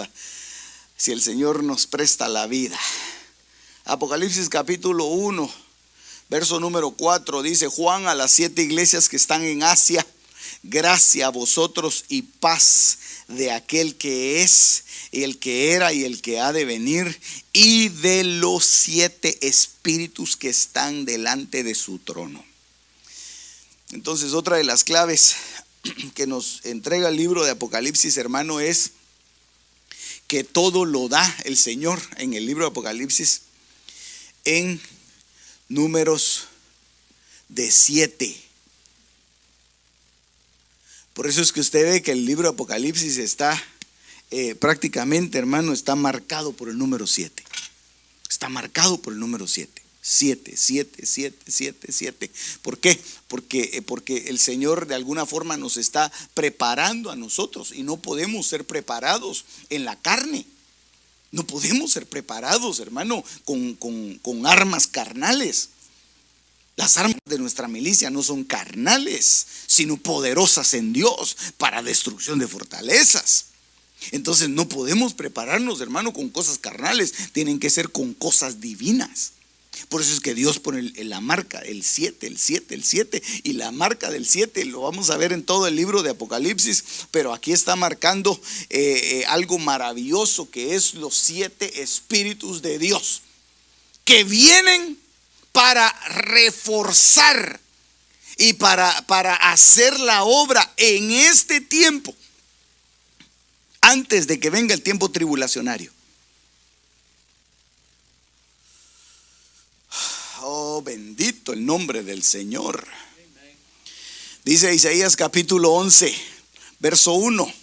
si el Señor nos presta la vida. Apocalipsis capítulo 1, verso número 4 dice: Juan a las 7 iglesias que están en Asia, gracia a vosotros y paz de aquel que es, y el que era y el que ha de venir, y de los 7 espíritus que están delante de su trono. Entonces, otra de las claves que nos entrega el libro de Apocalipsis, hermano, es que todo lo da el Señor en el libro de Apocalipsis en números de 7. Por eso es que usted ve que el libro de Apocalipsis está prácticamente, hermano, está marcado por el número 7. Está marcado por el número 7. 7, 7, 7, 7, 7. ¿Por qué? Porque el Señor de alguna forma nos está preparando a nosotros, y no podemos ser preparados en la carne. No podemos ser preparados, hermano, con armas carnales. Las armas de nuestra milicia no son carnales, sino poderosas en Dios para destrucción de fortalezas. Entonces no podemos prepararnos, hermano, con cosas carnales, tienen que ser con cosas divinas. Por eso es que Dios pone la marca, el 7, el 7, el 7, y la marca del 7 lo vamos a ver en todo el libro de Apocalipsis, pero aquí está marcando algo maravilloso, que es los 7 espíritus de Dios, que vienen para reforzar y para hacer la obra en este tiempo, antes de que venga el tiempo tribulacionario. Oh, bendito el nombre del Señor. Dice Isaías capítulo 11, verso 1.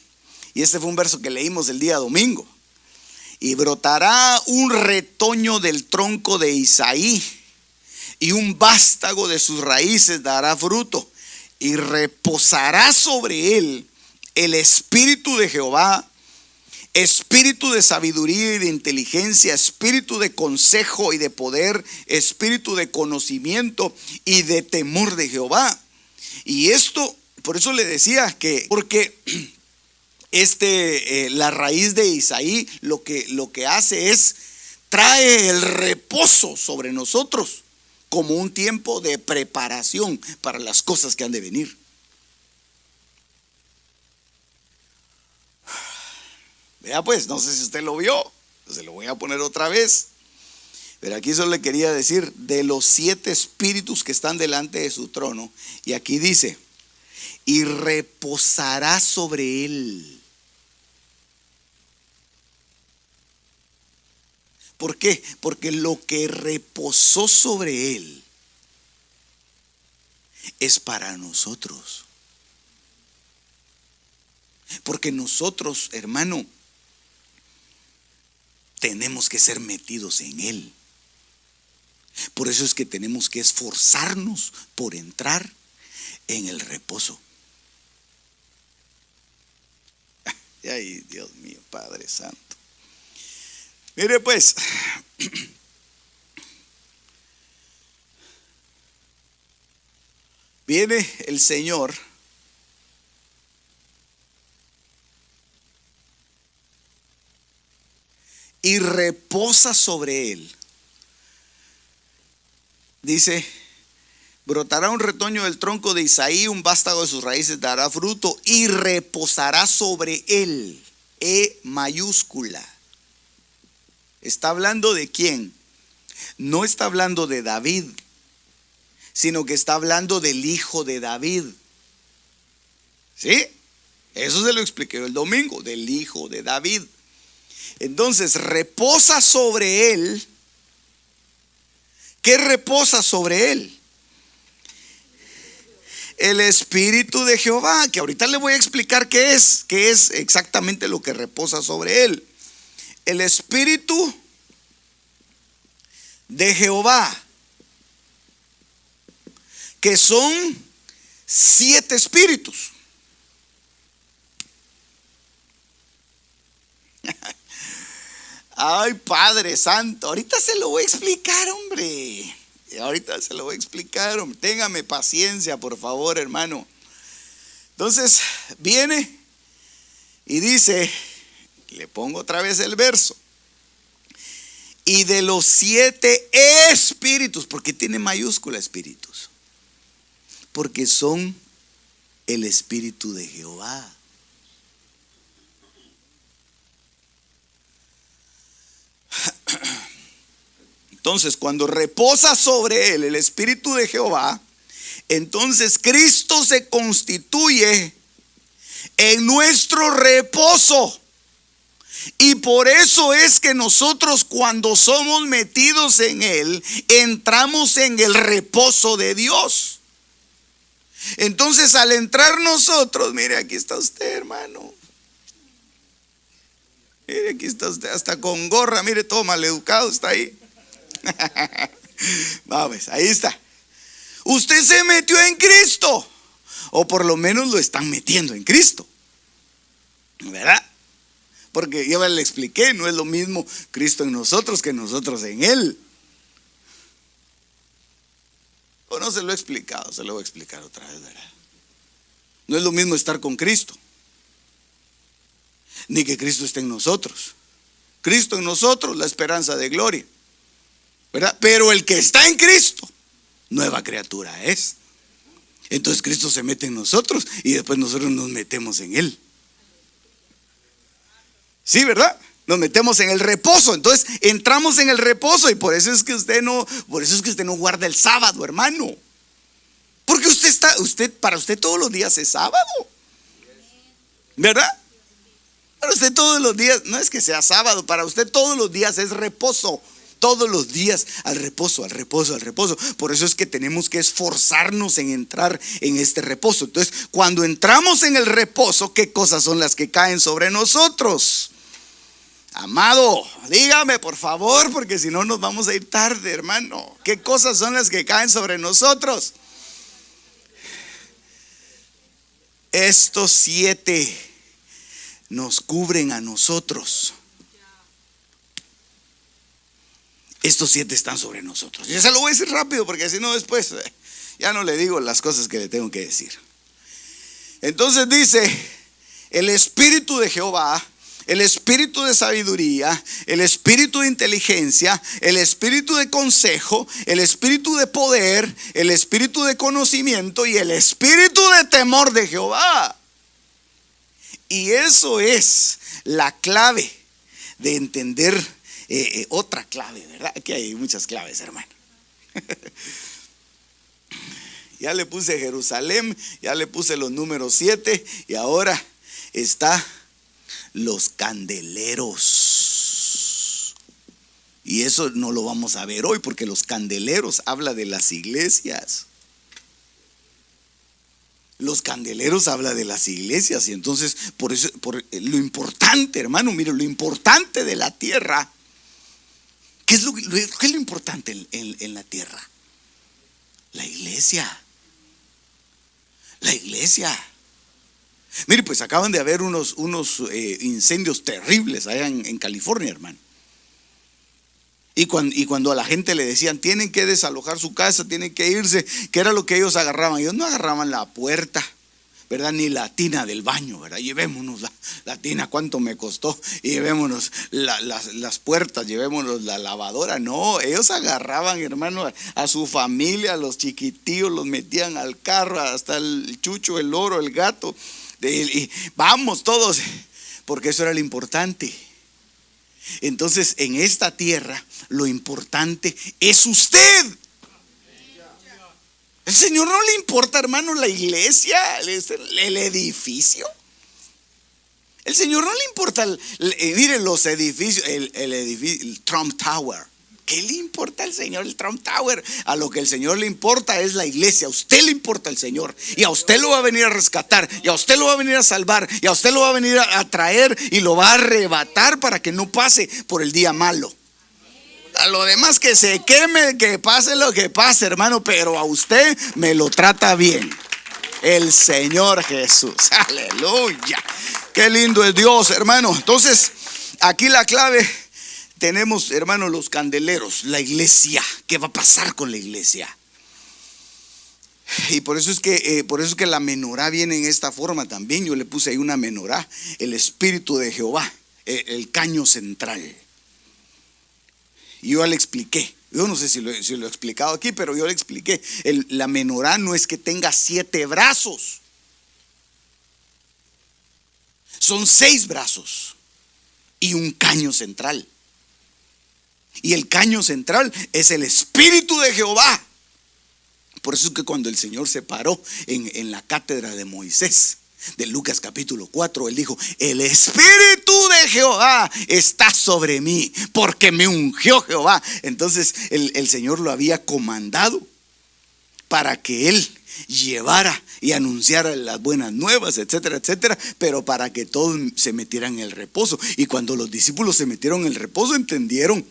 Y este fue un verso que leímos el día domingo. Y brotará un retoño del tronco de Isaí, y un vástago de sus raíces dará fruto, y reposará sobre él el espíritu de Jehová, espíritu de sabiduría y de inteligencia, espíritu de consejo y de poder, espíritu de conocimiento y de temor de Jehová. Y esto, por eso le decía que, porque la raíz de Isaí lo que hace es, trae el reposo sobre nosotros como un tiempo de preparación para las cosas que han de venir. Vea pues, no sé si usted lo vio, se lo voy a poner otra vez. Pero aquí solo le quería decir de los 7 espíritus que están delante de su trono. Y aquí dice, y reposará sobre él. ¿Por qué? Porque lo que reposó sobre él es para nosotros. Porque nosotros, hermano, tenemos que ser metidos en él. Por eso es que tenemos que esforzarnos por entrar en el reposo. Ay, Dios mío, Padre Santo. Mire pues, viene el Señor y reposa sobre él. Dice, brotará un retoño del tronco de Isaí, un vástago de sus raíces dará fruto, y reposará sobre él. E mayúscula. ¿Está hablando de quién? No está hablando de David, sino que está hablando del hijo de David. ¿Sí? Eso se lo expliqué el domingo, del hijo de David. Entonces, reposa sobre él. ¿Qué reposa sobre él? El espíritu de Jehová, que ahorita le voy a explicar qué es exactamente lo que reposa sobre él. El espíritu de Jehová, que son 7 espíritus. Ay, Padre Santo, ahorita se lo voy a explicar, hombre. Ahorita se lo voy a explicar, hombre. Téngame paciencia, por favor, hermano. Entonces, viene y dice, le pongo otra vez el verso. Y de los 7 espíritus, porque tiene mayúscula espíritus, porque son el espíritu de Jehová. Entonces, cuando reposa sobre él el espíritu de Jehová, entonces Cristo se constituye en nuestro reposo. Y por eso es que nosotros, cuando somos metidos en él, entramos en el reposo de Dios. Entonces, al entrar nosotros, mire, aquí está usted, hermano. Mire, aquí está usted, hasta con gorra, mire, todo maleducado está ahí. Vamos, ahí está. Usted se metió en Cristo, o por lo menos lo están metiendo en Cristo, ¿verdad? Porque yo le expliqué, no es lo mismo Cristo en nosotros que nosotros en él. O no se lo he explicado, se lo voy a explicar otra vez, ¿verdad? No es lo mismo estar con Cristo, ni que Cristo esté en nosotros. Cristo en nosotros, la esperanza de gloria, ¿verdad? Pero el que está en Cristo, nueva criatura es. Entonces Cristo se mete en nosotros y después nosotros nos metemos en Él. Sí, ¿verdad? Nos metemos en el reposo. Entonces entramos en el reposo. Y por eso es que usted no guarda el sábado, hermano. Porque para usted todos los días es sábado, ¿verdad? Para usted todos los días, no es que sea sábado, para usted todos los días es reposo. Todos los días al reposo, al reposo, al reposo. Por eso es que tenemos que esforzarnos en entrar en este reposo. Entonces, cuando entramos en el reposo, ¿qué cosas son las que caen sobre nosotros? Amado, dígame por favor, porque si no nos vamos a ir tarde, hermano. ¿Qué cosas son las que caen sobre nosotros? Estos 7 nos cubren a nosotros. Estos 7 están sobre nosotros. Yo se lo voy a decir rápido porque si no después ya no le digo las cosas que le tengo que decir. Entonces dice, el Espíritu de Jehová, el Espíritu de sabiduría, el Espíritu de inteligencia, el Espíritu de consejo, el Espíritu de poder, el Espíritu de conocimiento y el Espíritu de temor de Jehová. Y eso es la clave de entender otra clave, ¿verdad? Aquí hay muchas claves, hermano. Ya le puse Jerusalén, ya le puse los números 7 y ahora está los candeleros. Y eso no lo vamos a ver hoy porque los candeleros habla de las iglesias. Los candeleros habla de las iglesias y entonces por eso lo importante, hermano, mire, lo importante de la tierra. ¿Qué es lo importante en la tierra? La iglesia. La iglesia. Mire, pues acaban de haber unos incendios terribles allá en California, hermano. Y cuando a la gente le decían, tienen que desalojar su casa, tienen que irse, ¿qué era lo que ellos agarraban? Ellos no agarraban la puerta, ¿verdad? Ni la tina del baño, ¿verdad? Llevémonos la tina, ¿cuánto me costó? Y llevémonos las puertas, llevémonos la lavadora. No, ellos agarraban, hermano, a su familia, a los chiquitillos, los metían al carro, hasta el chucho, el loro, el gato. Y vamos todos, porque eso era lo importante. Entonces, en esta tierra, lo importante es usted. El Señor no le importa, hermano, la iglesia, el edificio. El Señor no le importa, miren los edificios, el edificio, el Trump Tower. ¿Qué le importa al Señor el Trump Tower? A lo que el Señor le importa es la iglesia. A usted le importa el Señor. Y a usted lo va a venir a rescatar. Y a usted lo va a venir a salvar. Y a usted lo va a venir a traer. Y lo va a arrebatar para que no pase por el día malo. A lo demás que se queme, que pase lo que pase, hermano. Pero a usted me lo trata bien. El Señor Jesús. Aleluya. Qué lindo es Dios, hermano. Entonces, aquí la clave. Tenemos, hermanos, los candeleros, la iglesia. ¿Qué va a pasar con la iglesia? Y por eso es que la menorá viene en esta forma también. Yo le puse ahí una menorá, el Espíritu de Jehová, el caño central. Y yo le expliqué. Yo no sé si lo he explicado aquí, pero yo le expliqué. La menorá no es que tenga 7 brazos. Son 6 brazos y un caño central. Y el caño central es el Espíritu de Jehová. Por eso es que cuando el Señor se paró en la cátedra de Moisés, de Lucas capítulo 4, él dijo, el Espíritu de Jehová está sobre mí, porque me ungió Jehová. Entonces el Señor lo había comandado para que él llevara y anunciara las buenas nuevas, etcétera, etcétera, pero para que todos se metieran en el reposo. Y cuando los discípulos se metieron en el reposo, entendieron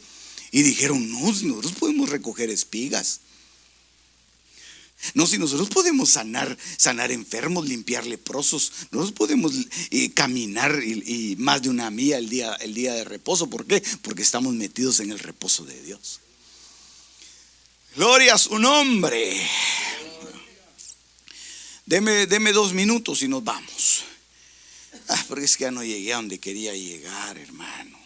y dijeron, no, nosotros podemos recoger espigas. No, si nosotros podemos sanar enfermos, limpiar leprosos, nosotros podemos caminar y más de una milla el día de reposo. ¿Por qué? Porque estamos metidos en el reposo de Dios. Gloria a su nombre. Deme 2 minutos y nos vamos. Porque es que ya no llegué a donde quería llegar, hermano.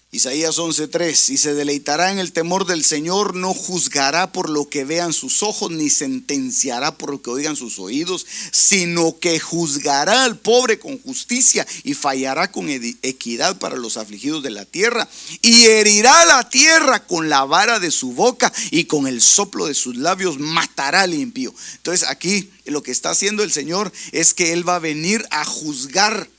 Isaías 11:3: y se deleitará en el temor del Señor, no juzgará por lo que vean sus ojos, ni sentenciará por lo que oigan sus oídos, sino que juzgará al pobre con justicia y fallará con equidad para los afligidos de la tierra, y herirá la tierra con la vara de su boca, y con el soplo de sus labios matará al impío. Entonces aquí lo que está haciendo el Señor es que Él va a venir a juzgar.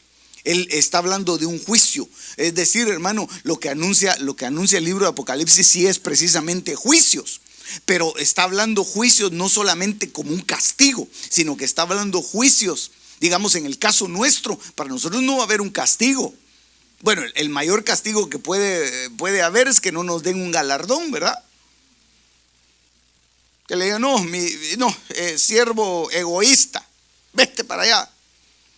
Él está hablando de un juicio. Es decir, hermano, lo que anuncia el libro de Apocalipsis sí es precisamente juicios. Pero está hablando juicios no solamente como un castigo, sino que está hablando juicios, digamos, en el caso nuestro, para nosotros no va a haber un castigo. Bueno, el mayor castigo que puede haber es que no nos den un galardón, ¿verdad? Que le digan, siervo egoísta, vete para allá.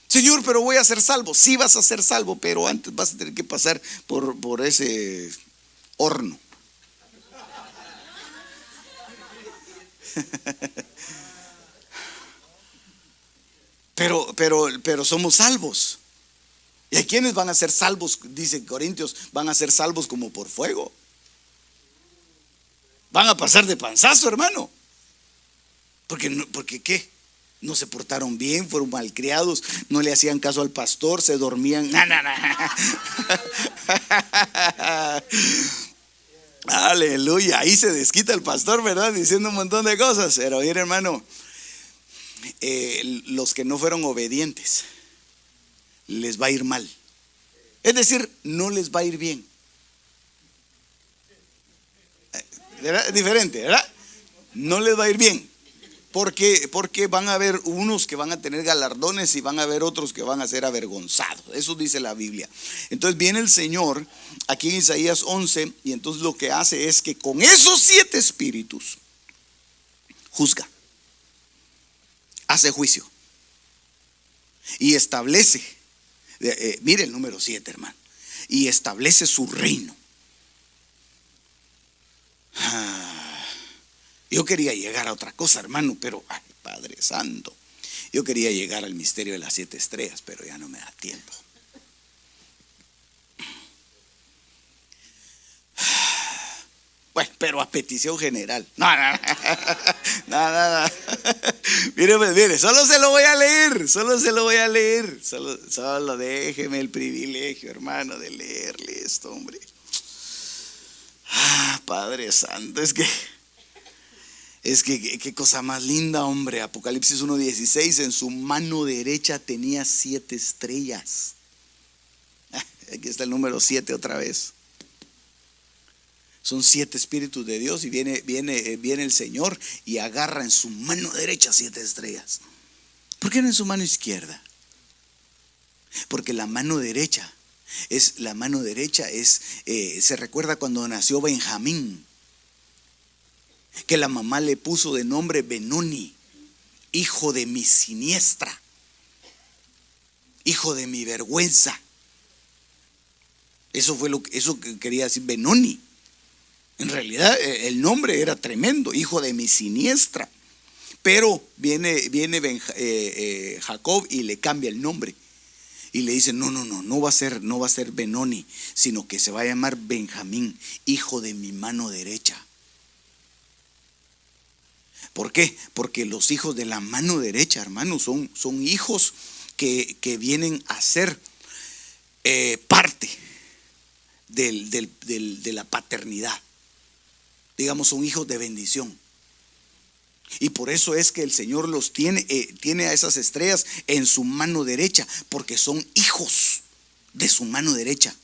Señor, pero voy a ser salvo. Sí vas a ser salvo, pero antes vas a tener que pasar por ese horno. Pero somos salvos. ¿Y hay quienes van a ser salvos? Dice Corintios, van a ser salvos como por fuego. Van a pasar de panzazo, hermano. Porque ¿qué? No se portaron bien, fueron malcriados, no le hacían caso al pastor, se dormían. Aleluya, ahí se desquita el pastor, ¿verdad? Diciendo un montón de cosas. Pero mire, hermano, los que no fueron obedientes, les va a ir mal. Es decir, no les va a ir bien. ¿Verdad? Es diferente, ¿verdad? No les va a ir bien. Porque van a haber unos que van a tener galardones y van a haber otros que van a ser avergonzados. Eso dice la Biblia. Entonces viene el Señor aquí en Isaías 11, y entonces lo que hace es que con esos 7 espíritus juzga, hace juicio y establece, mire el número 7, hermano, y establece su reino. Yo quería llegar a otra cosa, hermano, pero ay, Padre Santo, yo quería llegar al misterio de las 7 estrellas, pero ya no me da tiempo. Bueno, pero a petición general. No. Mire, solo se lo voy a leer. Solo déjeme el privilegio, hermano, de leerle esto, hombre. Padre Santo, es que qué cosa más linda, hombre. Apocalipsis 1:16: en su mano derecha tenía 7 estrellas. Aquí está el número 7 otra vez. Son 7 espíritus de Dios, y viene el Señor y agarra en su mano derecha 7 estrellas. ¿Por qué no en su mano izquierda? Porque la mano derecha se recuerda cuando nació Benjamín, que la mamá le puso de nombre Benoni, hijo de mi siniestra, hijo de mi vergüenza. Eso que quería decir Benoni. En realidad el nombre era tremendo, hijo de mi siniestra. Pero viene Jacob y le cambia el nombre y le dice: no va a ser Benoni, sino que se va a llamar Benjamín, hijo de mi mano derecha. ¿Por qué? Porque los hijos de la mano derecha, hermanos, son hijos que vienen a ser parte de la paternidad. Digamos, son hijos de bendición. Y por eso es que el Señor los tiene a esas estrellas en su mano derecha, porque son hijos de su mano derecha.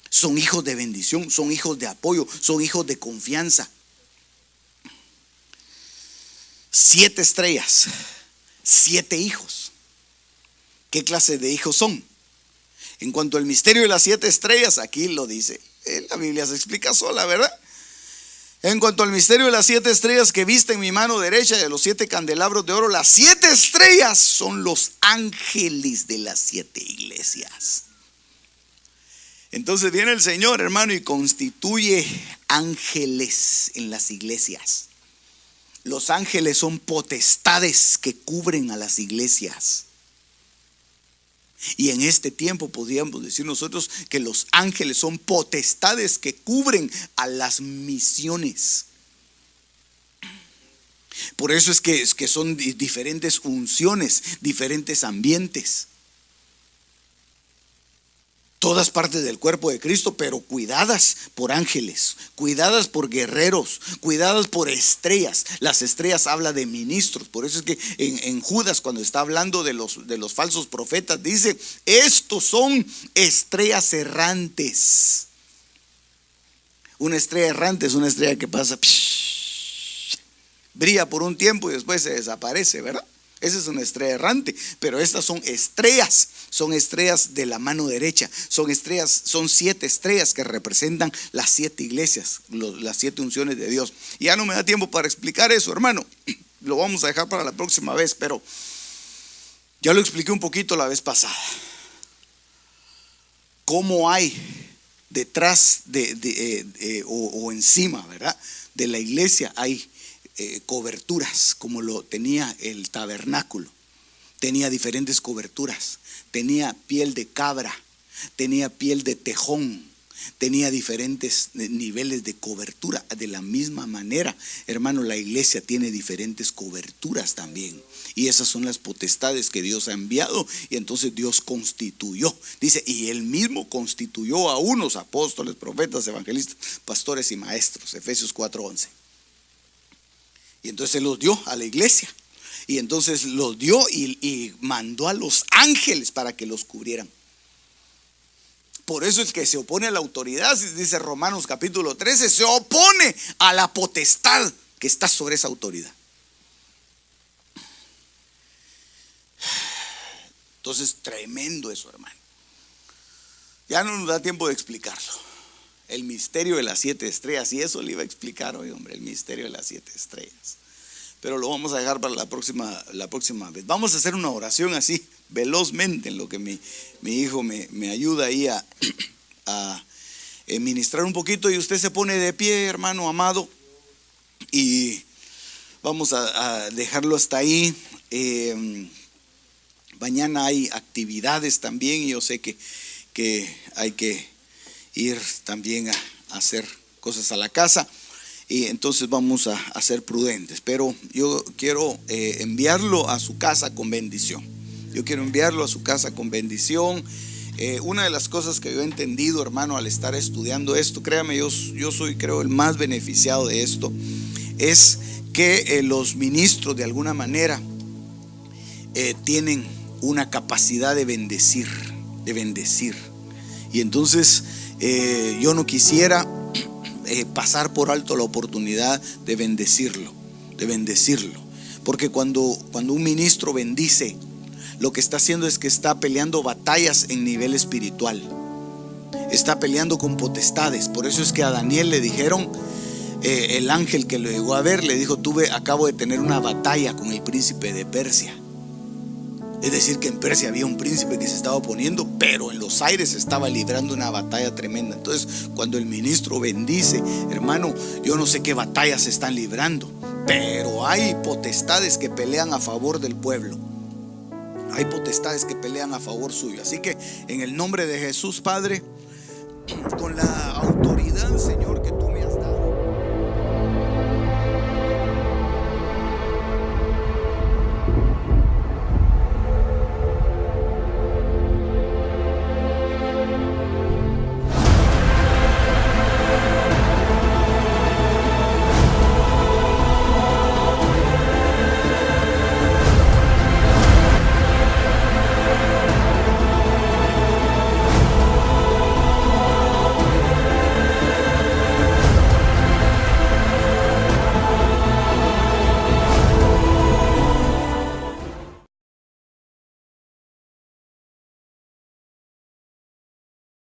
Son hijos de bendición, son hijos de apoyo, son hijos de confianza. 7 estrellas, 7 hijos. ¿Qué clase de hijos son? En cuanto al misterio de las 7 estrellas, aquí lo dice. La Biblia se explica sola, ¿verdad? En cuanto al misterio de las 7 estrellas que viste en mi mano derecha, de los 7 candelabros de oro, las 7 estrellas son los ángeles de las 7 iglesias. Entonces viene el Señor, hermano, y constituye ángeles en las iglesias. Los ángeles son potestades que cubren a las iglesias. Y en este tiempo podríamos decir nosotros que los ángeles son potestades que cubren a las misiones. Por eso es que son diferentes unciones, diferentes ambientes. Todas partes del cuerpo de Cristo, pero cuidadas por ángeles, cuidadas por guerreros, cuidadas por estrellas. Las estrellas habla de ministros. Por eso es que en Judas, cuando está hablando de los falsos profetas, dice: estos son estrellas errantes. Una estrella errante es una estrella que pasa, brilla por un tiempo y después se desaparece, ¿verdad? Esa es una estrella errante, pero estas son estrellas de la mano derecha, son 7 estrellas que representan las 7 iglesias, las 7 unciones de Dios. Y ya no me da tiempo para explicar eso, hermano, lo vamos a dejar para la próxima vez, pero ya lo expliqué un poquito la vez pasada. ¿Cómo hay detrás o encima, ¿verdad?, de la iglesia hay coberturas, como lo tenía el tabernáculo? Tenía diferentes coberturas, tenía piel de cabra, tenía piel de tejón, tenía diferentes niveles de cobertura. De la misma manera, hermano, la iglesia tiene diferentes coberturas también, y esas son las potestades que Dios ha enviado. Y entonces Dios constituyó, dice, y él mismo constituyó a unos apóstoles, profetas, evangelistas, pastores y maestros, Efesios 4:11. Y entonces él los dio a la iglesia. Y entonces los dio y mandó a los ángeles para que los cubrieran. Por eso el que se opone a la autoridad, dice Romanos capítulo 13, se opone a la potestad que está sobre esa autoridad. Entonces, tremendo eso, hermano. Ya no nos da tiempo de explicarlo. El misterio de las 7 estrellas, y eso le iba a explicar hoy, hombre, el misterio de las 7 estrellas. Pero lo vamos a dejar para la próxima vez. Vamos a hacer una oración así, velozmente, en lo que mi hijo me ayuda ahí a ministrar un poquito. Y usted se pone de pie, hermano amado, y vamos a dejarlo hasta ahí. Mañana hay actividades también, y yo sé que hay que ir también a hacer cosas a la casa, y entonces vamos a ser prudentes. Pero yo quiero enviarlo a su casa con bendición. Una de las cosas que yo he entendido, hermano, al estar estudiando esto, créame, yo soy, creo, el más beneficiado de esto, es que los ministros de alguna manera tienen una capacidad de bendecir. Y entonces yo no quisiera pasar por alto la oportunidad de bendecirlo, porque cuando un ministro bendice, lo que está haciendo es que está peleando batallas en nivel espiritual, está peleando con potestades. Por eso es que a Daniel le dijeron, el ángel que lo llegó a ver le dijo: acabo de tener una batalla con el príncipe de Persia. Es decir, que en Persia había un príncipe que se estaba oponiendo, pero en los aires se estaba librando una batalla tremenda. Entonces, cuando el ministro bendice, hermano, yo no sé qué batallas se están librando, pero hay potestades que pelean a favor del pueblo. Hay potestades que pelean a favor suyo. Así que en el nombre de Jesús, Padre, con la autoridad, Señor, que tú